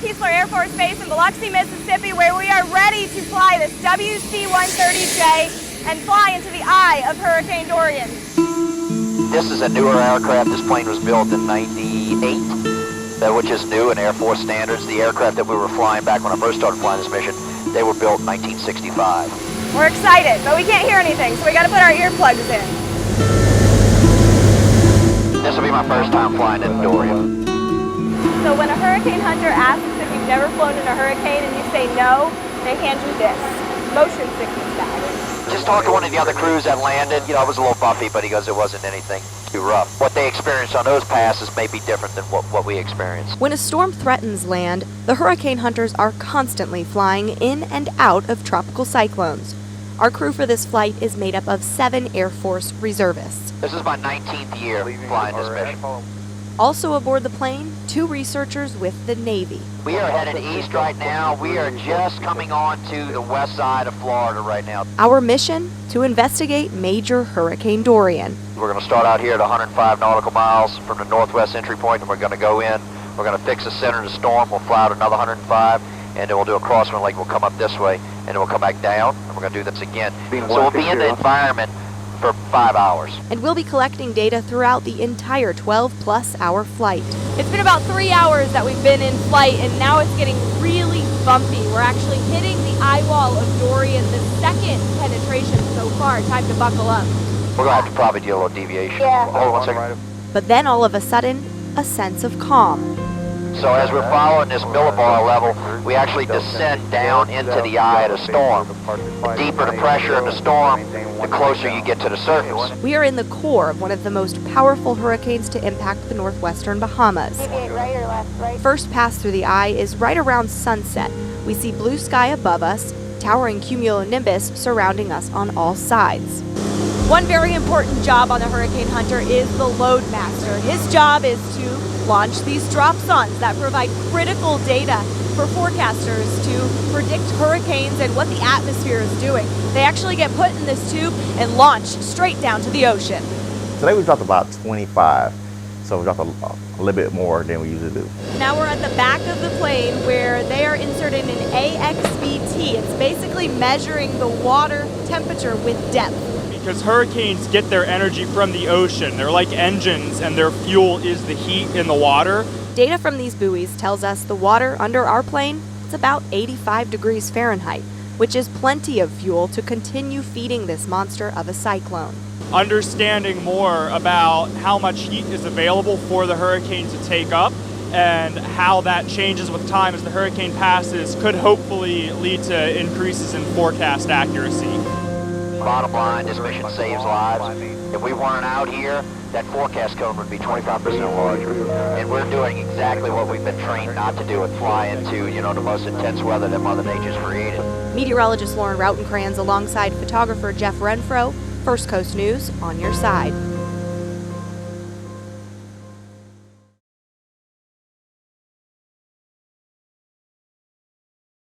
Keesler Air Force Base in Biloxi, Mississippi, where we are ready to fly this WC-130J and fly into the eye of Hurricane Dorian. This is a newer aircraft. This plane was built in '98, which is new in Air Force standards. The aircraft that we were flying back when I first started flying this mission, they were built in 1965. We're excited, but we can't hear anything, so we got to put our earplugs in. This will be my first time flying in Dorian. So when a hurricane hunter asks if you've never flown in a hurricane and you say no, they hand you this motion sickness bag. Just talked to one of the other crews that landed. You know, it was a little bumpy, but he goes, it wasn't anything too rough. What they experienced on those passes may be different than what we experienced. When a storm threatens land, the hurricane hunters are constantly flying in and out of tropical cyclones. Our crew for this flight is made up of 7 Air Force reservists. This is my 19th year flying this mission. Also aboard the plane, 2 researchers with the Navy. We are headed east right now. We are just coming on to the west side of Florida right now. Our mission? To investigate Major Hurricane Dorian. We're going to start out here at 105 nautical miles from the northwest entry point, and we're going to go in. We're going to fix the center of the storm. We'll fly out another 105, and then we'll do a crosswind lake. We'll come up this way, and then we'll come back down, and we're going to do this again. So we'll be in the environment for 5 hours. And we'll be collecting data throughout the entire 12-plus hour flight. It's been about 3 hours that we've been in flight, and now it's getting really bumpy. We're actually hitting the eye wall of Dorian, the second penetration so far. Time to buckle up. We're going to have to probably do a little deviation. Yeah. Hold on 1 second. But then all of a sudden, a sense of calm. So as we're following this millibar level, we actually descend down into the eye of the storm. The deeper the pressure in the storm, the closer you get to the surface. We are in the core of one of the most powerful hurricanes to impact the northwestern Bahamas. Deviate right or left, right? First pass through the eye is right around sunset. We see blue sky above us, towering cumulonimbus surrounding us on all sides. One very important job on the Hurricane Hunter is the load master. His job is to launch these dropsondes that provide critical data for forecasters to predict hurricanes and what the atmosphere is doing. They actually get put in this tube and launched straight down to the ocean. Today we dropped about 25, so we dropped a little bit more than we usually do. Now we're at the back of the plane where they are inserting an AXBT. It's basically measuring the water temperature with depth. Because hurricanes get their energy from the ocean. They're like engines, and their fuel is the heat in the water. Data from these buoys tells us the water under our plane is about 85 degrees Fahrenheit, which is plenty of fuel to continue feeding this monster of a cyclone. Understanding more about how much heat is available for the hurricane to take up and how that changes with time as the hurricane passes could hopefully lead to increases in forecast accuracy. Bottom line, this mission saves lives. If we weren't out here, that forecast cone would be 25% larger. And we're doing exactly what we've been trained not to do and fly into, the most intense weather that Mother Nature's created. Meteorologist Lauren Rautenkranz alongside photographer Jeff Renfro, First Coast News, on your side.